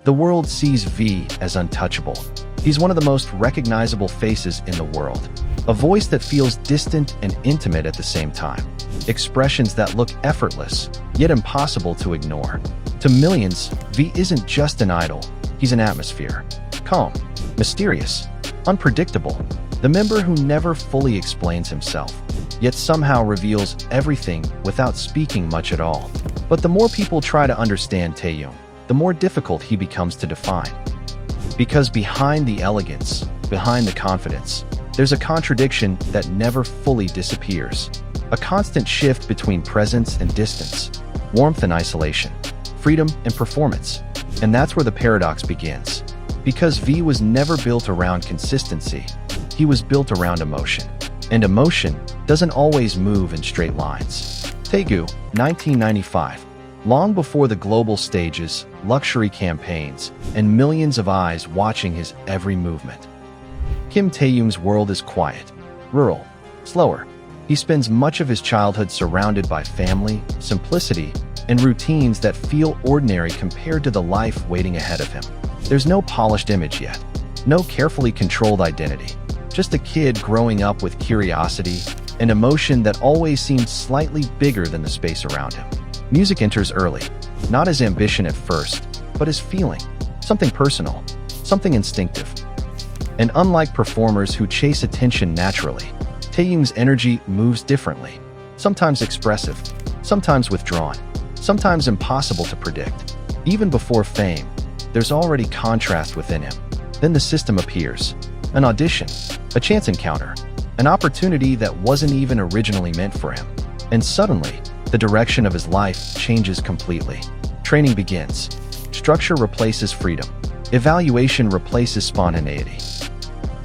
The world sees V as untouchable. He's one of the most recognizable faces in the world. A voice that feels distant and intimate at the same time. Expressions that look effortless, yet impossible to ignore. To millions, V isn't just an idol, he's an atmosphere. Calm, mysterious, unpredictable. The member who never fully explains himself, yet somehow reveals everything without speaking much at all. But the more people try to understand Taeyong, the more difficult he becomes to define. Because behind the elegance, behind the confidence, there's a contradiction that never fully disappears. A constant shift between presence and distance, warmth and isolation, freedom and performance. And that's where the paradox begins. Because V was never built around consistency, he was built around emotion. And emotion doesn't always move in straight lines. Taegu, 1995. Long before the global stages, luxury campaigns, and millions of eyes watching his every movement. Kim Taeyong's world is quiet, rural, slower. He spends much of his childhood surrounded by family, simplicity, and routines that feel ordinary compared to the life waiting ahead of him. There's no polished image yet, no carefully controlled identity, just a kid growing up with curiosity, an emotion that always seemed slightly bigger than the space around him. Music enters early, not as ambition at first, but as feeling, something personal, something instinctive. And unlike performers who chase attention naturally, Taeyong's energy moves differently, sometimes expressive, sometimes withdrawn, sometimes impossible to predict. Even before fame, there's already contrast within him. Then the system appears, an audition, a chance encounter, an opportunity that wasn't even originally meant for him. And suddenly, the direction of his life changes completely. Training begins. Structure replaces freedom. Evaluation replaces spontaneity.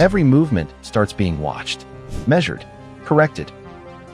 Every movement starts being watched, measured, corrected.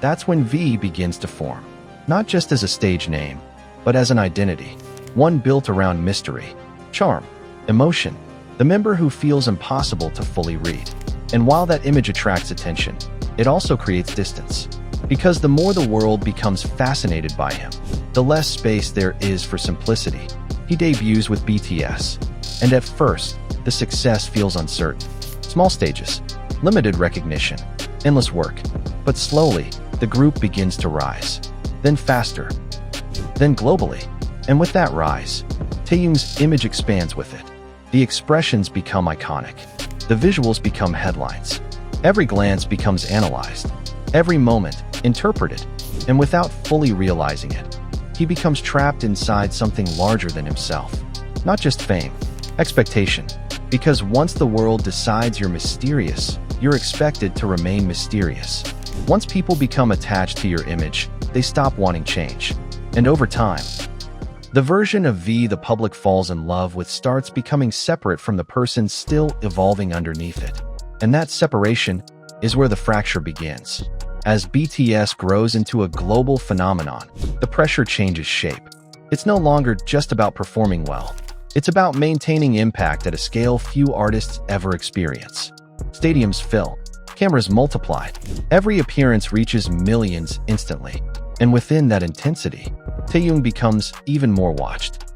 That's when V begins to form, not just as a stage name, but as an identity, one built around mystery, charm, emotion, the member who feels impossible to fully read. And while that image attracts attention, it also creates distance. Because the more the world becomes fascinated by him, the less space there is for simplicity. He debuts with BTS, and at first, the success feels uncertain. Small stages, limited recognition, endless work. But slowly, the group begins to rise. Then faster, then globally. And with that rise, Taeyong's image expands with it. The expressions become iconic. The visuals become headlines. Every glance becomes analyzed. Every moment interpreted. And without fully realizing it, he becomes trapped inside something larger than himself. Not just fame, expectation. Because once the world decides you're mysterious, you're expected to remain mysterious. Once people become attached to your image, they stop wanting change. And over time, the version of V the public falls in love with starts becoming separate from the person still evolving underneath it. And that separation is where the fracture begins. As BTS grows into a global phenomenon, the pressure changes shape. It's no longer just about performing well. It's about maintaining impact at a scale few artists ever experience. Stadiums fill, cameras multiply, every appearance reaches millions instantly. And within that intensity, Taeyong becomes even more watched.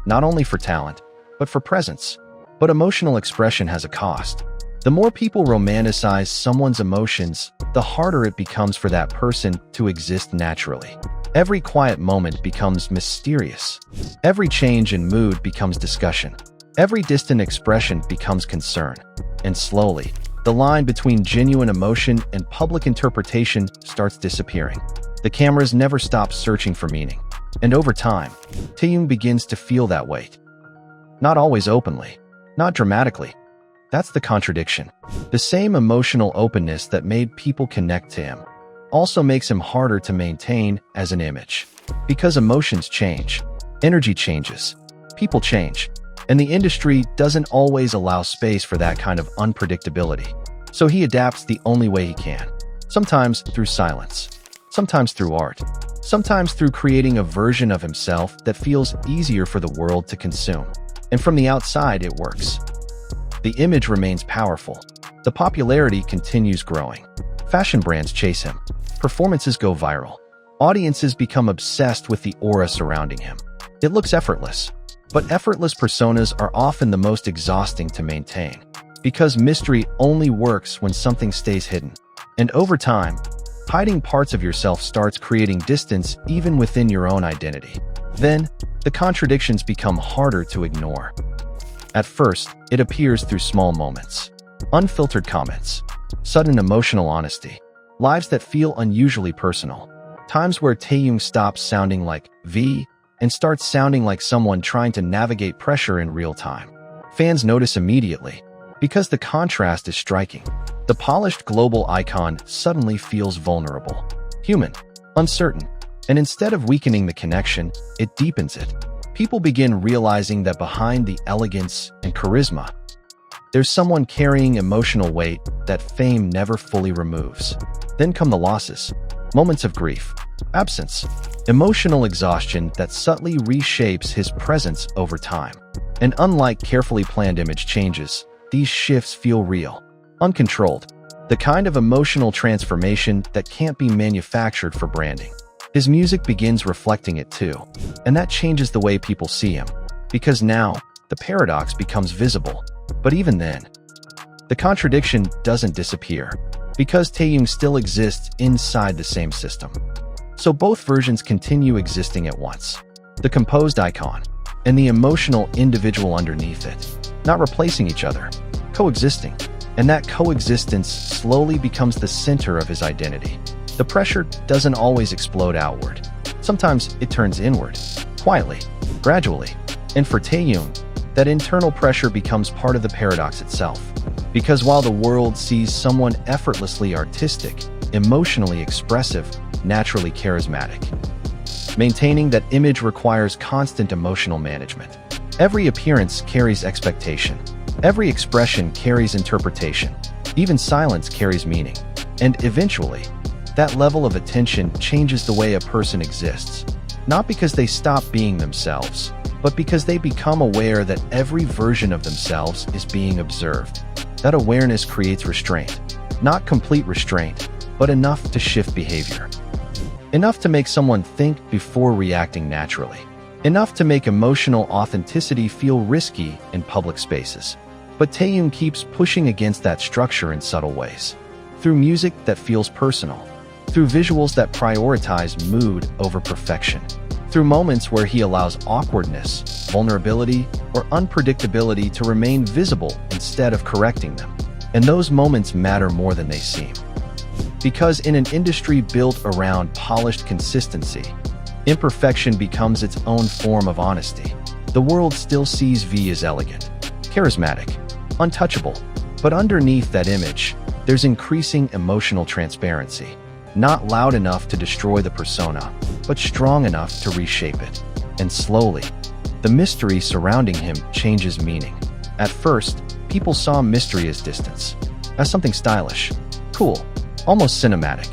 Not only for talent, but for presence. But emotional expression has a cost. The more people romanticize someone's emotions, the harder it becomes for that person to exist naturally. Every quiet moment becomes mysterious. Every change in mood becomes discussion. Every distant expression becomes concern. And slowly, the line between genuine emotion and public interpretation starts disappearing. The cameras never stop searching for meaning. And over time, Taeyong begins to feel that weight. Not always openly, not dramatically. That's the contradiction. The same emotional openness that made people connect to him also makes him harder to maintain as an image. Because emotions change, energy changes, people change, and the industry doesn't always allow space for that kind of unpredictability. So he adapts the only way he can. Sometimes through silence, sometimes through art, sometimes through creating a version of himself that feels easier for the world to consume. And from the outside, it works. The image remains powerful. The popularity continues growing. Fashion brands chase him. Performances go viral. Audiences become obsessed with the aura surrounding him. It looks effortless, But effortless personas are often the most exhausting to maintain, because mystery only works when something stays hidden. And over time, hiding parts of yourself starts creating distance even within your own identity. Then, the contradictions become harder to ignore. At first, it appears through small moments. Unfiltered comments, sudden emotional honesty, lives that feel unusually personal. Times where Taehyung stops sounding like V and starts sounding like someone trying to navigate pressure in real time. Fans notice immediately, because the contrast is striking. The polished global icon suddenly feels vulnerable, human, uncertain, and instead of weakening the connection, it deepens it. People begin realizing that behind the elegance and charisma, there's someone carrying emotional weight that fame never fully removes. Then come the losses, moments of grief, absence, emotional exhaustion that subtly reshapes his presence over time. And unlike carefully planned image changes, these shifts feel real, uncontrolled, the kind of emotional transformation that can't be manufactured for branding. His music begins reflecting it too, and that changes the way people see him, because now the paradox becomes visible. But even then, the contradiction doesn't disappear, because Taehyung still exists inside the same system. So both versions continue existing at once. The composed icon and the emotional individual underneath it, not replacing each other, coexisting. And that coexistence slowly becomes the center of his identity. The pressure doesn't always explode outward. Sometimes it turns inward, quietly, gradually. And for Taehyung, that internal pressure becomes part of the paradox itself. Because while the world sees someone effortlessly artistic, emotionally expressive, naturally charismatic, maintaining that image requires constant emotional management. Every appearance carries expectation. Every expression carries interpretation. Even silence carries meaning. And eventually, that level of attention changes the way a person exists. Not because they stop being themselves, but because they become aware that every version of themselves is being observed. That awareness creates restraint. Not complete restraint, but enough to shift behavior. Enough to make someone think before reacting naturally. Enough to make emotional authenticity feel risky in public spaces. But Taehyung keeps pushing against that structure in subtle ways. Through music that feels personal. Through visuals that prioritize mood over perfection. Through moments where he allows awkwardness, vulnerability, or unpredictability to remain visible instead of correcting them. And those moments matter more than they seem. Because in an industry built around polished consistency, imperfection becomes its own form of honesty. The world still sees V as elegant, charismatic, untouchable. But underneath that image, there's increasing emotional transparency. Not loud enough to destroy the persona, but strong enough to reshape it. And slowly, the mystery surrounding him changes meaning. At first, people saw mystery as distance, as something stylish, cool, almost cinematic.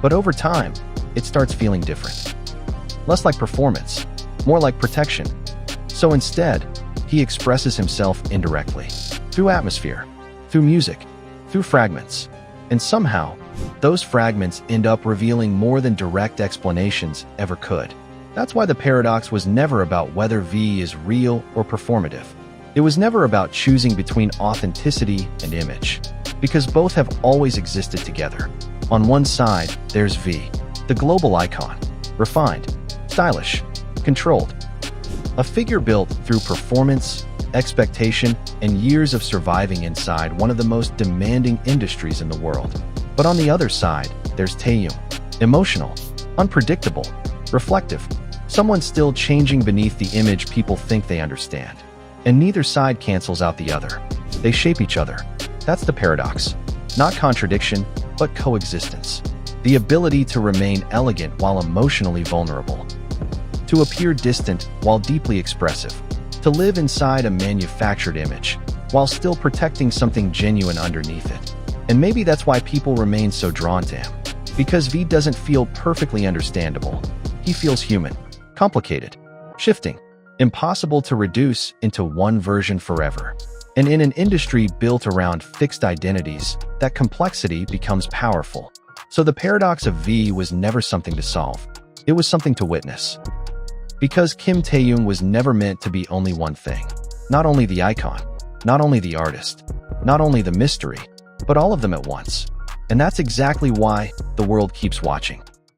But over time, it starts feeling different. Less like performance, more like protection. So instead, he expresses himself indirectly, through atmosphere, through music, through fragments. And somehow, those fragments end up revealing more than direct explanations ever could. That's why the paradox was never about whether V is real or performative. It was never about choosing between authenticity and image, because both have always existed together. On one side, there's V, the global icon, refined, stylish, controlled. A figure built through performance, expectation, and years of surviving inside one of the most demanding industries in the world. But on the other side, there's Taehyung, emotional, unpredictable, reflective, someone still changing beneath the image people think they understand. And neither side cancels out the other. They shape each other. That's the paradox. Not contradiction, but coexistence. The ability to remain elegant while emotionally vulnerable. To appear distant while deeply expressive. To live inside a manufactured image, while still protecting something genuine underneath it. And maybe that's why people remain so drawn to him. Because V doesn't feel perfectly understandable. He feels human, complicated, shifting, impossible to reduce into one version forever. And in an industry built around fixed identities, that complexity becomes powerful. So the paradox of V was never something to solve. It was something to witness. Because Kim Taehyung was never meant to be only one thing. Not only the icon, not only the artist, not only the mystery, but all of them at once. And that's exactly why the world keeps watching.